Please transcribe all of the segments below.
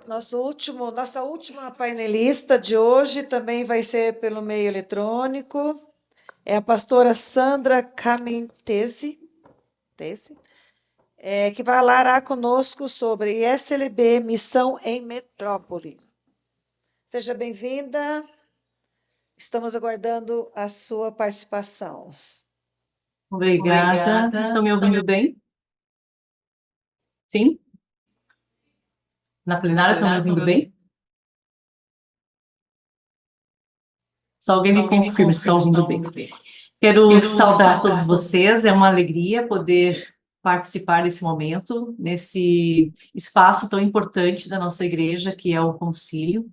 Nossa última painelista de hoje também vai ser pelo meio eletrônico. É a pastora Sandra Camentesi, que vai falar conosco sobre SLB Missão em Metrópole. Seja bem-vinda. Estamos aguardando a sua participação. Obrigada. Estão me ouvindo bem? Sim? Na plenária estão me ouvindo bem? Só alguém me confirma se estão ouvindo bem. Quero saudar todos vocês, é uma alegria poder participar desse momento, nesse espaço tão importante da nossa igreja, que é o concílio.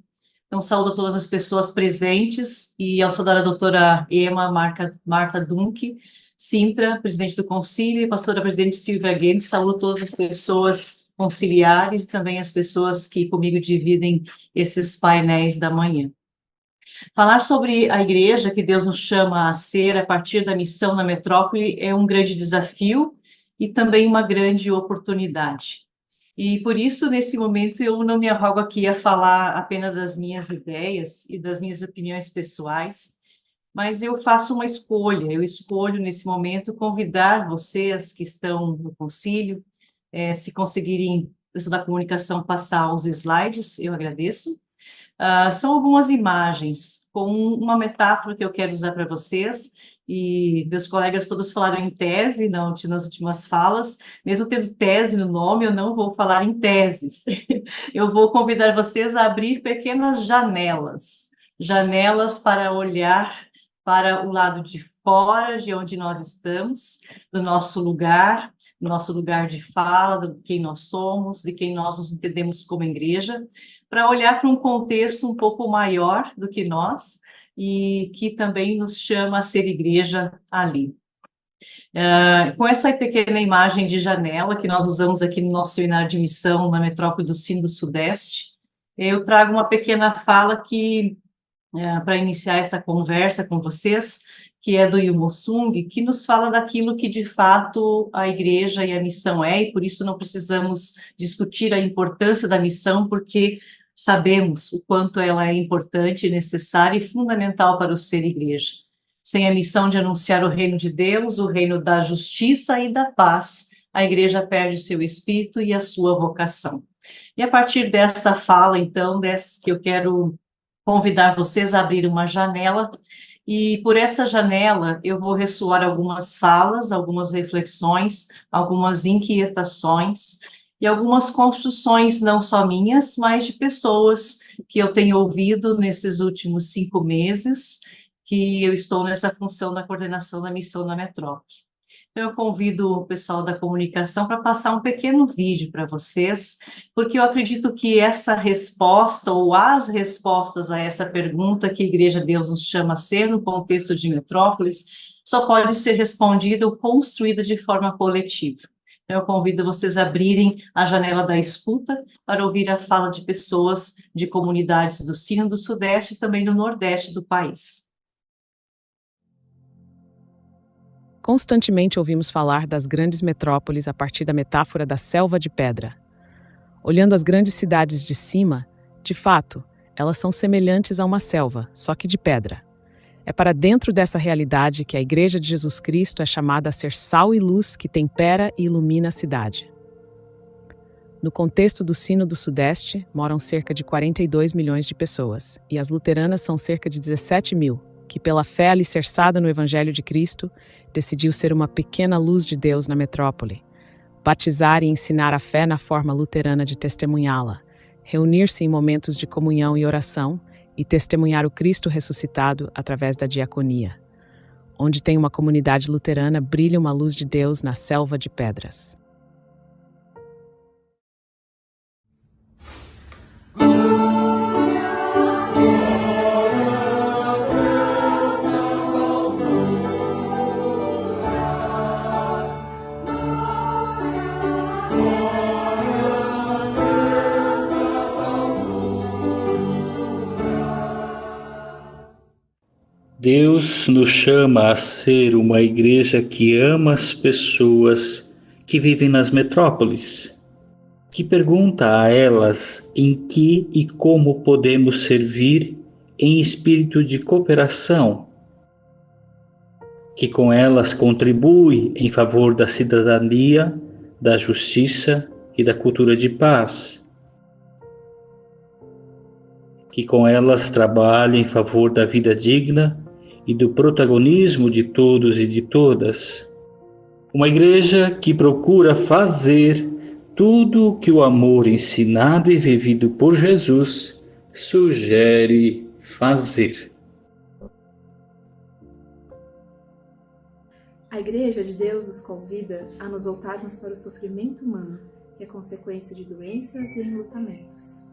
Então, saúdo a todas as pessoas presentes e ao saudar a doutora Ema Marta Dunk Sintra, presidente do concílio, e a pastora presidente Silvia Guedes. Saúdo todas as pessoas conciliares e também as pessoas que comigo dividem esses painéis da manhã. Falar sobre a igreja que Deus nos chama a ser a partir da missão na metrópole é um grande desafio e também uma grande oportunidade. E por isso, nesse momento, eu não me arrogo aqui a falar apenas das minhas ideias e das minhas opiniões pessoais, mas eu faço uma escolha. Eu escolho, nesse momento, convidar vocês que estão no concílio, se conseguirem, pessoal da comunicação, passar os slides, eu agradeço. São algumas imagens com uma metáfora que eu quero usar para vocês, e meus colegas todos falaram em tese nas últimas falas. Mesmo tendo tese no nome, eu não vou falar em teses. Eu vou convidar vocês a abrir pequenas janelas, janelas para olhar para o lado de fora de onde nós estamos, do nosso lugar de fala, de quem nós somos, de quem nós nos entendemos como igreja, para olhar para um contexto um pouco maior do que nós e que também nos chama a ser igreja ali. Com essa pequena imagem de janela que nós usamos aqui no nosso seminário de missão na metrópole do Sino do Sudeste, eu trago uma pequena fala que, para iniciar essa conversa com vocês, que é do Yumo Sung, que nos fala daquilo que de fato a igreja e a missão é, e por isso não precisamos discutir a importância da missão, porque sabemos o quanto ela é importante, necessária e fundamental para o ser igreja. Sem a missão de anunciar o reino de Deus, o reino da justiça e da paz, a igreja perde seu espírito e a sua vocação. E a partir dessa fala, então, que eu quero convidar vocês a abrir uma janela, e por essa janela eu vou ressoar algumas falas, algumas reflexões, algumas inquietações, e algumas construções, não só minhas, mas de pessoas que eu tenho ouvido nesses últimos 5 meses, que eu estou nessa função da coordenação da missão na metrópole. Então, eu convido o pessoal da comunicação para passar um pequeno vídeo para vocês, porque eu acredito que essa resposta, ou as respostas a essa pergunta que a Igreja Deus nos chama a ser no contexto de metrópoles, só pode ser respondida ou construída de forma coletiva. Eu convido vocês a abrirem a janela da escuta para ouvir a fala de pessoas de comunidades do Sino do Sudeste e também do Nordeste do país. Constantemente ouvimos falar das grandes metrópoles a partir da metáfora da selva de pedra. Olhando as grandes cidades de cima, de fato, elas são semelhantes a uma selva, só que de pedra. É para dentro dessa realidade que a Igreja de Jesus Cristo é chamada a ser sal e luz que tempera e ilumina a cidade. No contexto do Sino do Sudeste, moram cerca de 42 milhões de pessoas, e as luteranas são cerca de 17 mil, que pela fé alicerçada no Evangelho de Cristo, decidiu ser uma pequena luz de Deus na metrópole, batizar e ensinar a fé na forma luterana de testemunhá-la, reunir-se em momentos de comunhão e oração, e testemunhar o Cristo ressuscitado através da diaconia. Onde tem uma comunidade luterana, brilha uma luz de Deus na selva de pedras. Deus nos chama a ser uma igreja que ama as pessoas que vivem nas metrópoles. que pergunta a elas em que e como podemos servir em espírito de cooperação, que com elas contribui em favor da cidadania, da justiça e da cultura de paz, que com elas trabalha em favor da vida digna e do protagonismo de todos e de todas. Uma igreja que procura fazer tudo o que o amor ensinado e vivido por Jesus sugere fazer. A Igreja de Deus nos convida a nos voltarmos para o sofrimento humano, que é consequência de doenças e enlutamentos.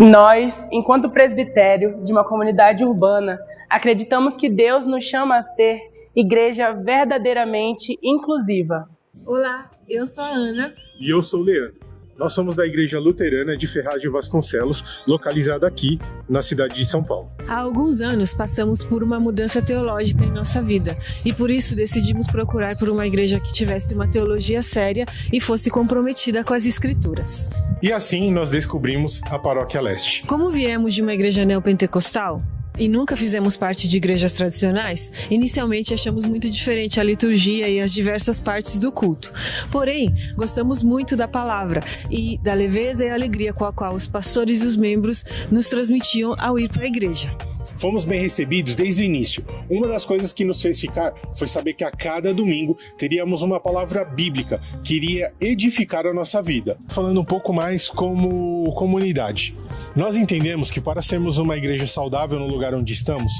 Nós, enquanto presbitério de uma comunidade urbana, acreditamos que Deus nos chama a ser igreja verdadeiramente inclusiva. Olá, eu sou a Ana. E eu sou o Leandro. Nós somos da Igreja Luterana de Ferraz de Vasconcelos, localizada aqui na cidade de São Paulo. Há alguns anos passamos por uma mudança teológica em nossa vida e por isso decidimos procurar por uma igreja que tivesse uma teologia séria e fosse comprometida com as Escrituras. E assim nós descobrimos a Paróquia Leste. Como viemos de uma igreja neopentecostal e nunca fizemos parte de igrejas tradicionais, inicialmente achamos muito diferente a liturgia e as diversas partes do culto. Porém, gostamos muito da palavra e da leveza e alegria com a qual os pastores e os membros nos transmitiam ao ir para a igreja. Fomos bem recebidos desde o início. Uma das coisas que nos fez ficar foi saber que a cada domingo teríamos uma palavra bíblica que iria edificar a nossa vida. Falando um pouco mais como comunidade. Nós entendemos que para sermos uma igreja saudável no lugar onde estamos,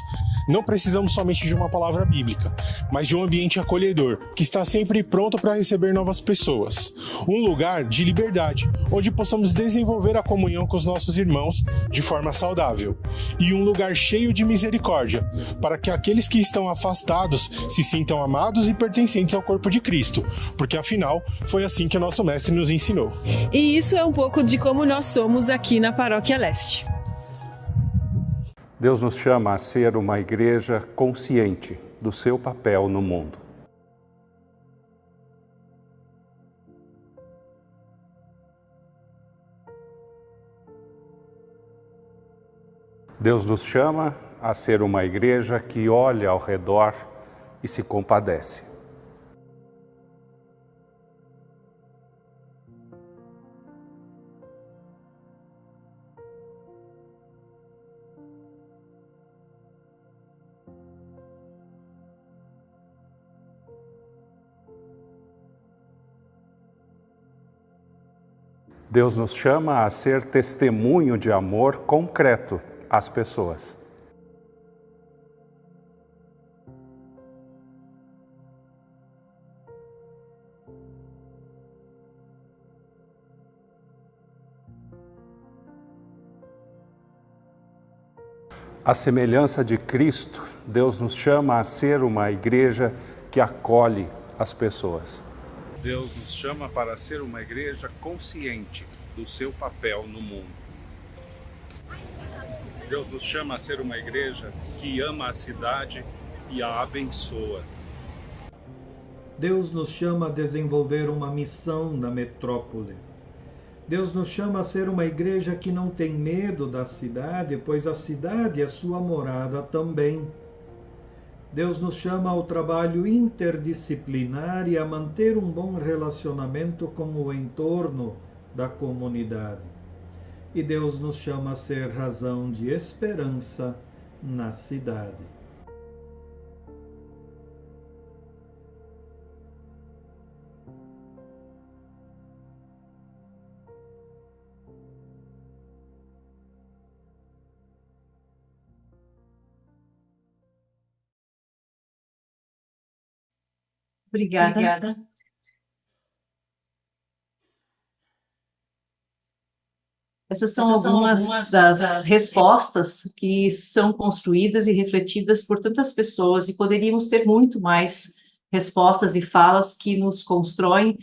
não precisamos somente de uma palavra bíblica, mas de um ambiente acolhedor, que está sempre pronto para receber novas pessoas. Um lugar de liberdade, onde possamos desenvolver a comunhão com os nossos irmãos de forma saudável. E um lugar cheio de misericórdia, para que aqueles que estão afastados se sintam amados e pertencentes ao corpo de Cristo, porque afinal foi assim que o nosso mestre nos ensinou. E isso é um pouco de como nós somos aqui na Paróquia Leste. Deus nos chama a ser uma igreja consciente do seu papel no mundo. Deus nos chama a ser uma igreja que olha ao redor e se compadece. Deus nos chama a ser testemunho de amor concreto às pessoas. À semelhança de Cristo, Deus nos chama a ser uma igreja que acolhe as pessoas. Deus nos chama para ser uma igreja consciente do seu papel no mundo. Deus nos chama a ser uma igreja que ama a cidade e a abençoa. Deus nos chama a desenvolver uma missão na metrópole. Deus nos chama a ser uma igreja que não tem medo da cidade, pois a cidade é sua morada também. Deus nos chama ao trabalho interdisciplinar e a manter um bom relacionamento com o entorno da comunidade. E Deus nos chama a ser razão de esperança na cidade. Obrigada. Essas são algumas das respostas que são construídas e refletidas por tantas pessoas, e poderíamos ter muito mais respostas e falas que nos constroem,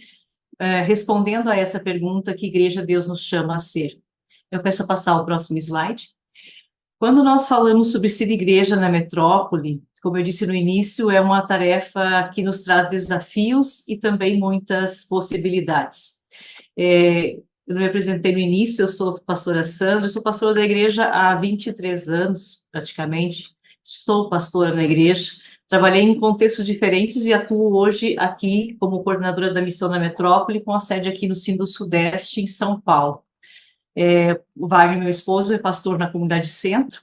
respondendo a essa pergunta: que igreja Deus nos chama a ser? Eu peço a passar o próximo slide. Quando nós falamos sobre ser igreja na metrópole, como eu disse no início, é uma tarefa que nos traz desafios e também muitas possibilidades. Eu me apresentei no início, eu sou pastora Sandra, sou pastora da igreja há 23 anos, praticamente. Estou pastora na igreja, trabalhei em contextos diferentes e atuo hoje aqui como coordenadora da missão na metrópole, com a sede aqui no Sudeste, em São Paulo. O Wagner, meu esposo, é pastor na comunidade Centro,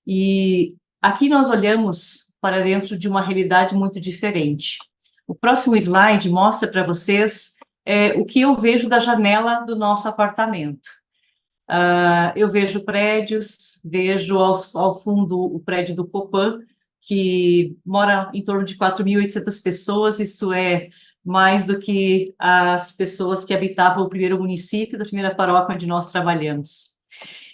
e aqui nós olhamos para dentro de uma realidade muito diferente. O próximo slide mostra para vocês o que eu vejo da janela do nosso apartamento. Eu vejo prédios, vejo ao fundo o prédio do Copan, que mora em torno de 4.800 pessoas, isso é mais do que as pessoas que habitavam o primeiro município da primeira paróquia onde nós trabalhamos.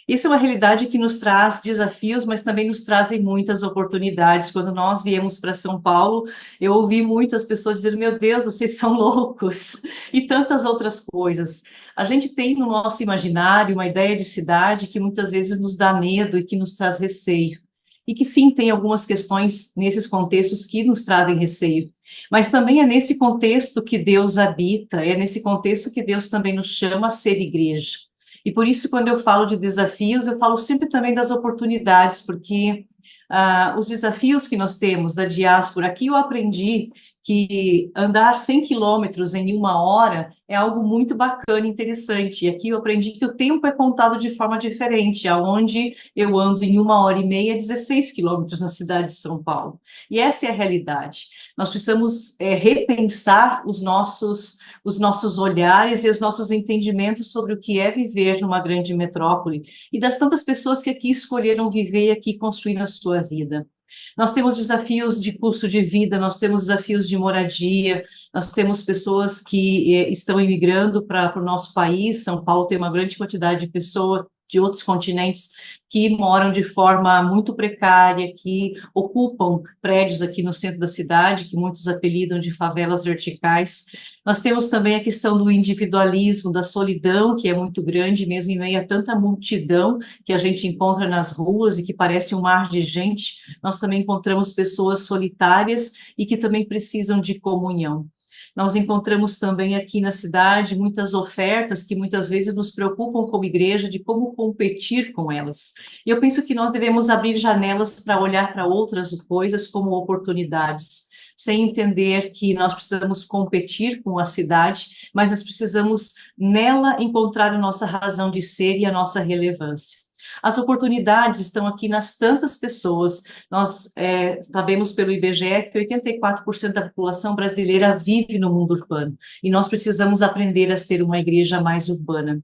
Isso é uma realidade que nos traz desafios, mas também nos trazem muitas oportunidades. Quando nós viemos para São Paulo, eu ouvi muitas pessoas dizendo: meu Deus, vocês são loucos, e tantas outras coisas. A gente tem no nosso imaginário uma ideia de cidade que muitas vezes nos dá medo e que nos traz receio. E que sim, tem algumas questões nesses contextos que nos trazem receio. Mas também é nesse contexto que Deus habita, é nesse contexto que Deus também nos chama a ser igreja. E por isso, quando eu falo de desafios, eu falo sempre também das oportunidades, porque os desafios que nós temos da diáspora, aqui eu aprendi que andar 100 quilômetros em 1 hora é algo muito bacana e interessante. E aqui eu aprendi que o tempo é contado de forma diferente, aonde eu ando em 1h30, 16 quilômetros na cidade de São Paulo. E essa é a realidade. Nós precisamos repensar os nossos olhares e os nossos entendimentos sobre o que é viver numa grande metrópole e das tantas pessoas que aqui escolheram viver e aqui construir a sua vida. Nós temos desafios de custo de vida, nós temos desafios de moradia, nós temos pessoas que estão imigrando para o nosso país. São Paulo tem uma grande quantidade de pessoas de outros continentes que moram de forma muito precária, que ocupam prédios aqui no centro da cidade, que muitos apelidam de favelas verticais. Nós temos também a questão do individualismo, da solidão, que é muito grande, mesmo em meio a tanta multidão que a gente encontra nas ruas e que parece um mar de gente. Nós também encontramos pessoas solitárias e que também precisam de comunhão. Nós encontramos também aqui na cidade muitas ofertas que muitas vezes nos preocupam como igreja de como competir com elas. E eu penso que nós devemos abrir janelas para olhar para outras coisas como oportunidades, sem entender que nós precisamos competir com a cidade, mas nós precisamos nela encontrar a nossa razão de ser e a nossa relevância. As oportunidades estão aqui nas tantas pessoas. Nós sabemos pelo IBGE que 84% da população brasileira vive no mundo urbano, e nós precisamos aprender a ser uma igreja mais urbana.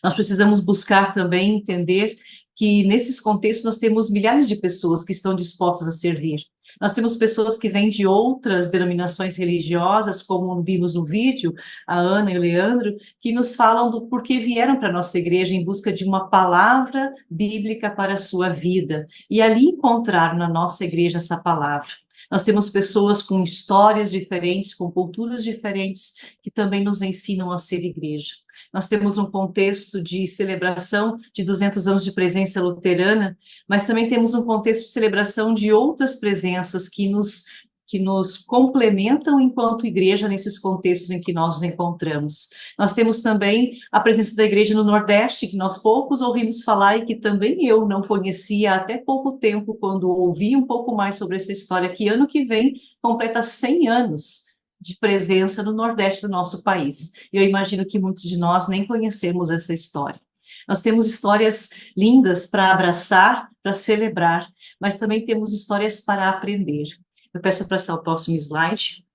Nós precisamos buscar também entender que nesses contextos nós temos milhares de pessoas que estão dispostas a servir. Nós temos pessoas que vêm de outras denominações religiosas, como vimos no vídeo, a Ana e o Leandro, que nos falam do porquê vieram para a nossa igreja em busca de uma palavra bíblica para a sua vida, e ali encontraram na nossa igreja essa palavra. Nós temos pessoas com histórias diferentes, com culturas diferentes, que também nos ensinam a ser igreja. Nós temos um contexto de celebração de 200 anos de presença luterana, mas também temos um contexto de celebração de outras presenças que nos complementam enquanto igreja nesses contextos em que nós nos encontramos. Nós temos também a presença da igreja no Nordeste, que nós poucos ouvimos falar e que também eu não conhecia até pouco tempo, quando ouvi um pouco mais sobre essa história, que ano que vem completa 100 anos de presença no Nordeste do nosso país. Eu imagino que muitos de nós nem conhecemos essa história. Nós temos histórias lindas para abraçar, para celebrar, mas também temos histórias para aprender. Eu peço para passar o próximo slide.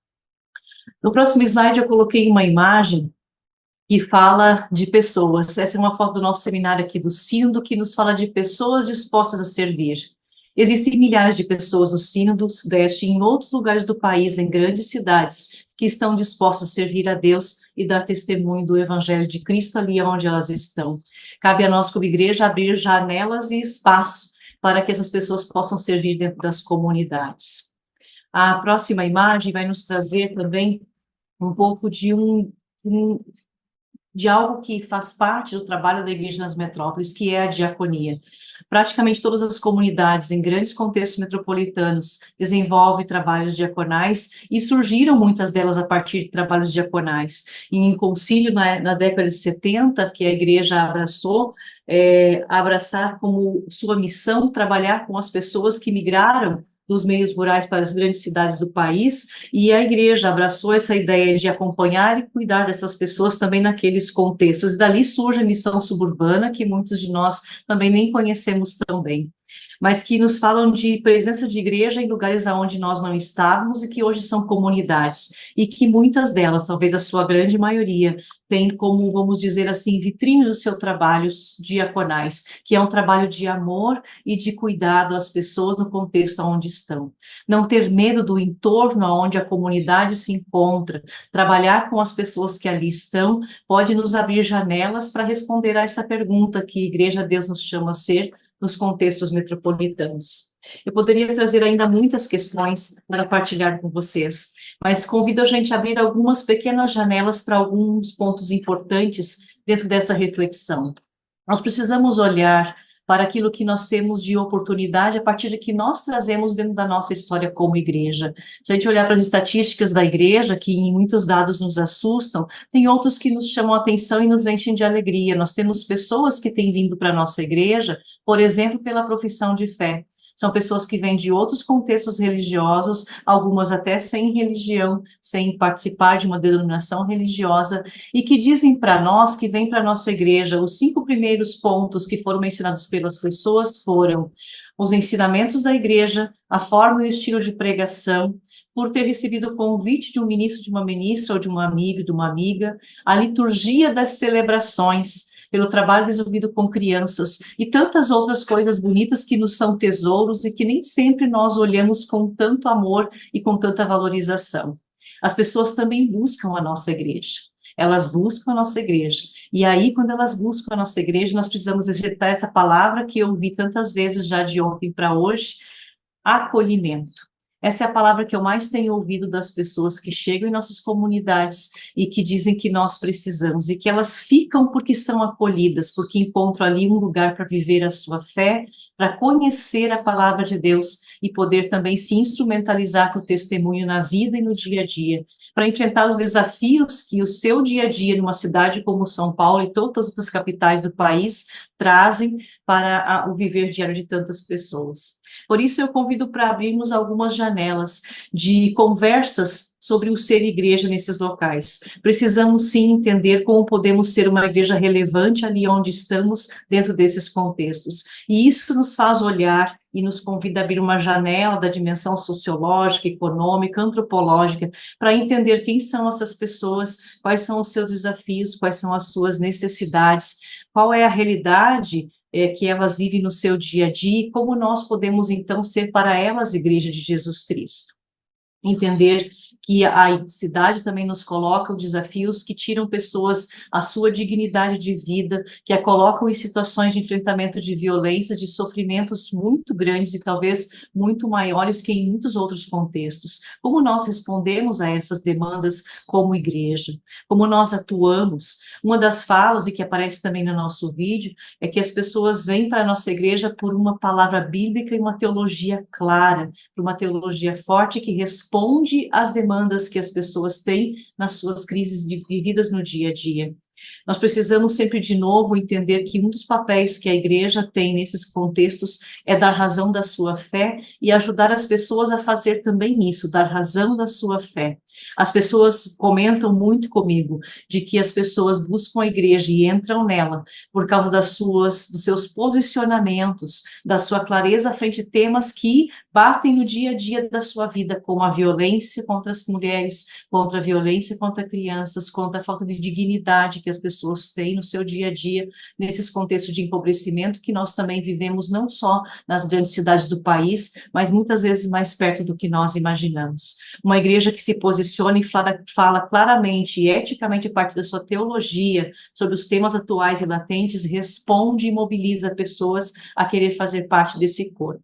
No próximo slide eu coloquei uma imagem que fala de pessoas. Essa é uma foto do nosso seminário aqui do Sínodo, que nos fala de pessoas dispostas a servir. Existem milhares de pessoas no Sínodo do Sudeste e em outros lugares do país, em grandes cidades, que estão dispostas a servir a Deus e dar testemunho do Evangelho de Cristo ali onde elas estão. Cabe a nós, como igreja, abrir janelas e espaço para que essas pessoas possam servir dentro das comunidades. A próxima imagem vai nos trazer também um pouco de algo que faz parte do trabalho da igreja nas metrópoles, que é a diaconia. Praticamente todas as comunidades em grandes contextos metropolitanos desenvolvem trabalhos diaconais e surgiram muitas delas a partir de trabalhos diaconais. Em concílio, na década de 70, que a igreja abraçar como sua missão trabalhar com as pessoas que migraram dos meios rurais para as grandes cidades do país, e a igreja abraçou essa ideia de acompanhar e cuidar dessas pessoas também naqueles contextos, e dali surge a missão suburbana, que muitos de nós também nem conhecemos tão bem, mas que nos falam de presença de igreja em lugares onde nós não estávamos e que hoje são comunidades, e que muitas delas, talvez a sua grande maioria, têm como, vamos dizer assim, vitrine do seu trabalho diaconais, que é um trabalho de amor e de cuidado às pessoas no contexto onde estão. Não ter medo do entorno onde a comunidade se encontra, trabalhar com as pessoas que ali estão, pode nos abrir janelas para responder a essa pergunta que Igreja Deus nos chama a ser, nos contextos metropolitanos. Eu poderia trazer ainda muitas questões para partilhar com vocês, mas convido a gente a abrir algumas pequenas janelas para alguns pontos importantes dentro dessa reflexão. Nós precisamos olhar para aquilo que nós temos de oportunidade a partir do que nós trazemos dentro da nossa história como igreja. Se a gente olhar para as estatísticas da igreja, que em muitos dados nos assustam, tem outros que nos chamam a atenção e nos enchem de alegria. Nós temos pessoas que têm vindo para a nossa igreja, por exemplo, pela profissão de fé. São pessoas que vêm de outros contextos religiosos, algumas até sem religião, sem participar de uma denominação religiosa, e que dizem para nós, que vêm para a nossa igreja, os 5 primeiros pontos que foram mencionados pelas pessoas foram os ensinamentos da igreja, a forma e o estilo de pregação, por ter recebido o convite de um ministro, de uma ministra, ou de um amigo, de uma amiga, a liturgia das celebrações, pelo trabalho desenvolvido com crianças e tantas outras coisas bonitas que nos são tesouros e que nem sempre nós olhamos com tanto amor e com tanta valorização. As pessoas também buscam a nossa igreja. Elas buscam a nossa igreja. E aí, quando elas buscam a nossa igreja, nós precisamos exercitar essa palavra que eu ouvi tantas vezes já de ontem para hoje, acolhimento. Essa é a palavra que eu mais tenho ouvido das pessoas que chegam em nossas comunidades e que dizem que nós precisamos, e que elas ficam porque são acolhidas, porque encontram ali um lugar para viver a sua fé, para conhecer a palavra de Deus e poder também se instrumentalizar com o testemunho na vida e no dia a dia, para enfrentar os desafios que o seu dia a dia numa cidade como São Paulo e todas as outras capitais do país trazem para o viver diário de tantas pessoas. Por isso eu convido para abrirmos algumas janelas de conversas sobre o ser igreja nesses locais. Precisamos sim entender como podemos ser uma igreja relevante ali onde estamos, dentro desses contextos. E isso nos faz olhar e nos convida a abrir uma janela da dimensão sociológica, econômica, antropológica, para entender quem são essas pessoas, quais são os seus desafios, quais são as suas necessidades, qual é a realidade que elas vivem no seu dia a dia e como nós podemos então ser para elas igreja de Jesus Cristo. Entender que a cidade também nos coloca desafios que tiram pessoas a sua dignidade de vida, que a colocam em situações de enfrentamento de violência, de sofrimentos muito grandes e talvez muito maiores que em muitos outros contextos. Como nós respondemos a essas demandas como igreja? Como nós atuamos? Uma das falas, e que aparece também no nosso vídeo, é que as pessoas vêm para a nossa igreja por uma palavra bíblica e uma teologia clara, por uma teologia forte que responde às demandas que as pessoas têm nas suas crises vividas no dia a dia. Nós precisamos sempre de novo entender que um dos papéis que a igreja tem nesses contextos é dar razão da sua fé e ajudar as pessoas a fazer também isso, dar razão da sua fé. As pessoas comentam muito comigo de que as pessoas buscam a igreja e entram nela por causa dos seus posicionamentos, da sua clareza frente a temas que batem no dia a dia da sua vida, como a violência contra as mulheres, contra a violência contra crianças, contra a falta de dignidade que que as pessoas têm no seu dia a dia, nesses contextos de empobrecimento que nós também vivemos, não só nas grandes cidades do país, mas muitas vezes mais perto do que nós imaginamos. Uma igreja que se posiciona e fala claramente e eticamente a partir da sua teologia sobre os temas atuais e latentes, responde e mobiliza pessoas a querer fazer parte desse corpo.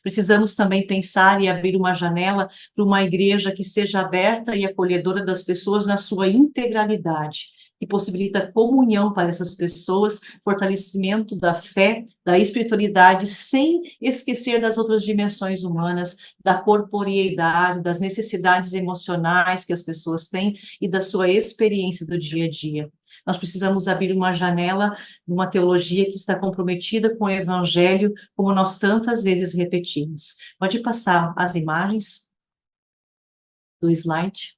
Precisamos também pensar e abrir uma janela para uma igreja que seja aberta e acolhedora das pessoas na sua integralidade, que possibilita comunhão para essas pessoas, fortalecimento da fé, da espiritualidade, sem esquecer das outras dimensões humanas, da corporeidade, das necessidades emocionais que as pessoas têm e da sua experiência do dia a dia. Nós precisamos abrir uma janela de uma teologia que está comprometida com o evangelho, como nós tantas vezes repetimos. Pode passar as imagens do slide.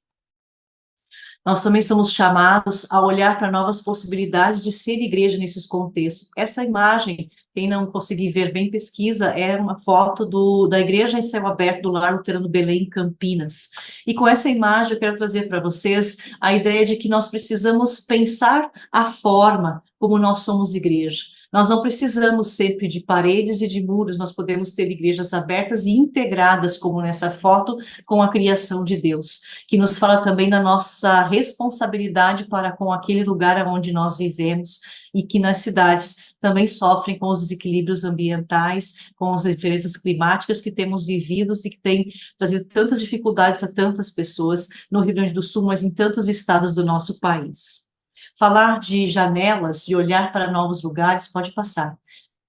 Nós também somos chamados a olhar para novas possibilidades de ser igreja nesses contextos. Essa imagem, quem não conseguir ver bem, pesquisa, é uma foto da igreja em céu aberto do Lar Luterano Belém, em Campinas. E com essa imagem eu quero trazer para vocês a ideia de que nós precisamos pensar a forma como nós somos igreja. Nós não precisamos sempre de paredes e de muros, nós podemos ter igrejas abertas e integradas, como nessa foto, com a criação de Deus, que nos fala também da nossa responsabilidade para com aquele lugar onde nós vivemos e que nas cidades também sofrem com os desequilíbrios ambientais, com as diferenças climáticas que temos vivido e que têm trazido tantas dificuldades a tantas pessoas no Rio Grande do Sul, mas em tantos estados do nosso país. Falar de janelas, de olhar para novos lugares, pode passar.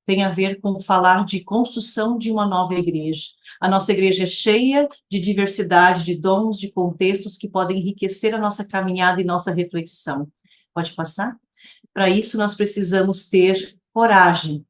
Tem a ver com falar de construção de uma nova igreja. A nossa igreja é cheia de diversidade, de dons, de contextos que podem enriquecer a nossa caminhada e nossa reflexão. Pode passar? Para isso, nós precisamos ter coragem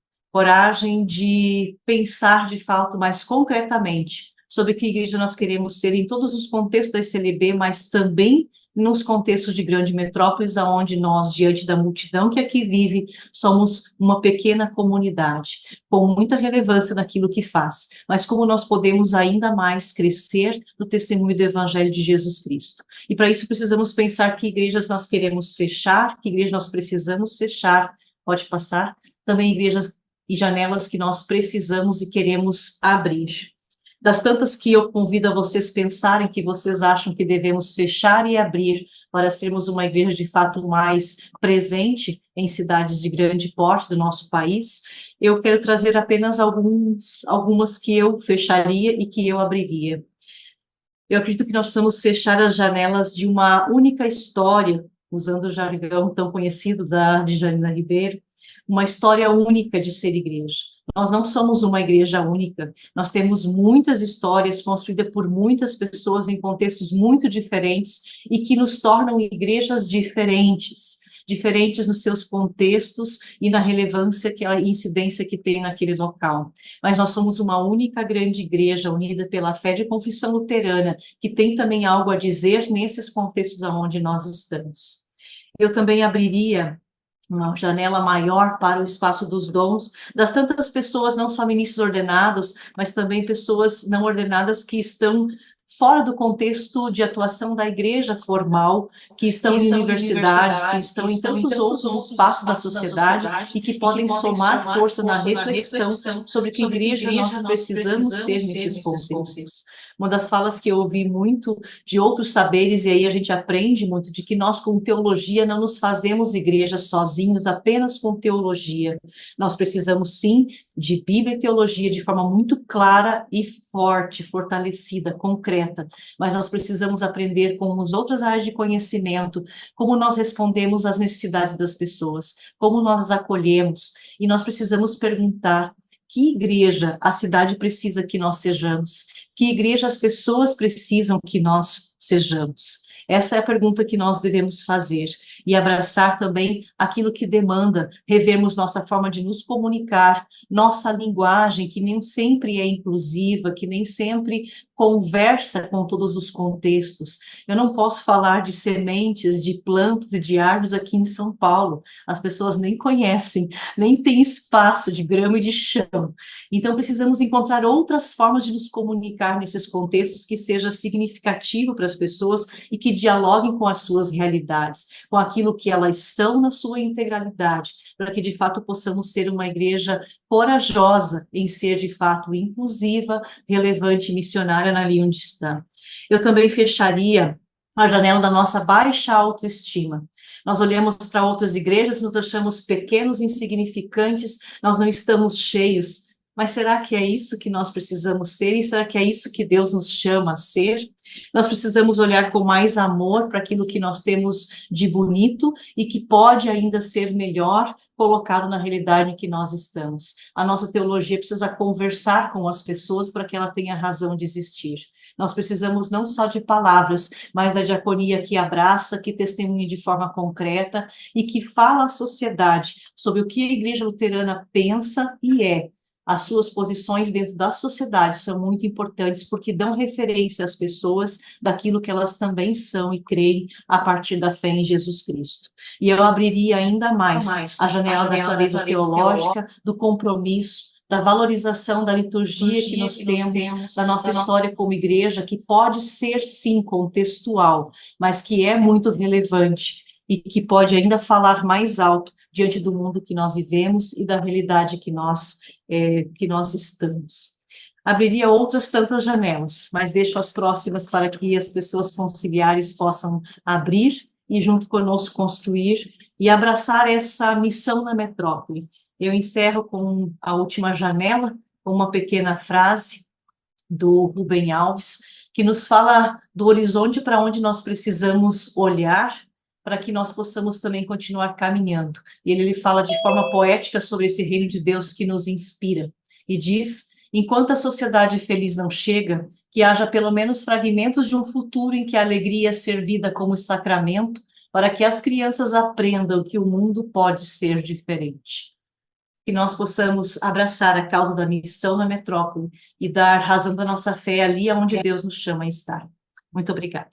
de pensar de fato mais concretamente sobre que igreja nós queremos ser em todos os contextos da ICLB, mas também nos contextos de grandes metrópoles, onde nós, diante da multidão que aqui vive, somos uma pequena comunidade, com muita relevância naquilo que faz, mas como nós podemos ainda mais crescer no testemunho do Evangelho de Jesus Cristo. E para isso precisamos pensar que igrejas nós queremos fechar, que igrejas nós precisamos fechar, pode passar, também igrejas e janelas que nós precisamos e queremos abrir. Das tantas que eu convido a vocês pensarem que vocês acham que devemos fechar e abrir para sermos uma igreja de fato mais presente em cidades de grande porte do nosso país, eu quero trazer apenas algumas que eu fecharia e que eu abriria. Eu acredito que nós precisamos fechar as janelas de uma única história, usando o jargão tão conhecido de Janina Ribeiro, uma história única de ser igreja. Nós não somos uma igreja única, nós temos muitas histórias construídas por muitas pessoas em contextos muito diferentes e que nos tornam igrejas diferentes nos seus contextos e na relevância, que a incidência que tem naquele local. Mas nós somos uma única grande igreja unida pela fé de confissão luterana, que tem também algo a dizer nesses contextos onde nós estamos. Eu também abriria uma janela maior para o espaço dos dons, das tantas pessoas, não só ministros ordenados, mas também pessoas não ordenadas que estão fora do contexto de atuação da igreja formal, que estão em universidades, que estão em tantos outros espaços da sociedade e que podem somar força na reflexão sobre que igreja nós precisamos ser nesses contextos. Uma das falas que eu ouvi muito de outros saberes, e aí a gente aprende muito, de que nós com teologia não nos fazemos igreja sozinhos, apenas com teologia. Nós precisamos sim de Bíblia e teologia de forma muito clara e forte, fortalecida, concreta, mas nós precisamos aprender com as outras áreas de conhecimento, como nós respondemos às necessidades das pessoas, como nós as acolhemos, e nós precisamos perguntar: que igreja a cidade precisa que nós sejamos? Que igreja as pessoas precisam que nós sejamos? Essa é a pergunta que nós devemos fazer e abraçar também aquilo que demanda revermos nossa forma de nos comunicar, nossa linguagem, que nem sempre é inclusiva, que nem sempre conversa com todos os contextos. Eu não posso falar de sementes, de plantas e de árvores aqui em São Paulo. As pessoas nem conhecem, nem têm espaço de grama e de chão. Então, precisamos encontrar outras formas de nos comunicar nesses contextos que seja significativo para as pessoas e que dialoguem com as suas realidades, com aquilo que elas são na sua integralidade, para que, de fato, possamos ser uma igreja corajosa em ser, de fato, inclusiva, relevante e missionária ali onde está. Eu também fecharia a janela da nossa baixa autoestima. Nós olhamos para outras igrejas, nos achamos pequenos, insignificantes, nós não estamos cheios. Mas será que é isso que nós precisamos ser? E será que é isso que Deus nos chama a ser? Nós precisamos olhar com mais amor para aquilo que nós temos de bonito e que pode ainda ser melhor colocado na realidade em que nós estamos. A nossa teologia precisa conversar com as pessoas para que ela tenha razão de existir. Nós precisamos não só de palavras, mas da diaconia que abraça, que testemunha de forma concreta e que fala à sociedade sobre o que a Igreja Luterana pensa e é. As suas posições dentro da sociedade são muito importantes porque dão referência às pessoas daquilo que elas também são e creem a partir da fé em Jesus Cristo. E eu abriria ainda mais a janela da clareza teológica, do compromisso, da valorização da liturgia que nós temos, da nossa história como igreja, que pode ser, sim, contextual, mas que é muito relevante e que pode ainda falar mais alto diante do mundo que nós vivemos e da realidade que nós estamos. Abriria outras tantas janelas, mas deixo as próximas para que as pessoas conciliares possam abrir e junto conosco construir e abraçar essa missão na metrópole. Eu encerro com a última janela, com uma pequena frase do Rubem Alves, que nos fala do horizonte para onde nós precisamos olhar para que nós possamos também continuar caminhando. E ele fala de forma poética sobre esse reino de Deus que nos inspira. E diz, enquanto a sociedade feliz não chega, que haja pelo menos fragmentos de um futuro em que a alegria é servida como sacramento, para que as crianças aprendam que o mundo pode ser diferente. Que nós possamos abraçar a causa da missão na metrópole e dar razão da nossa fé ali onde Deus nos chama a estar. Muito obrigada.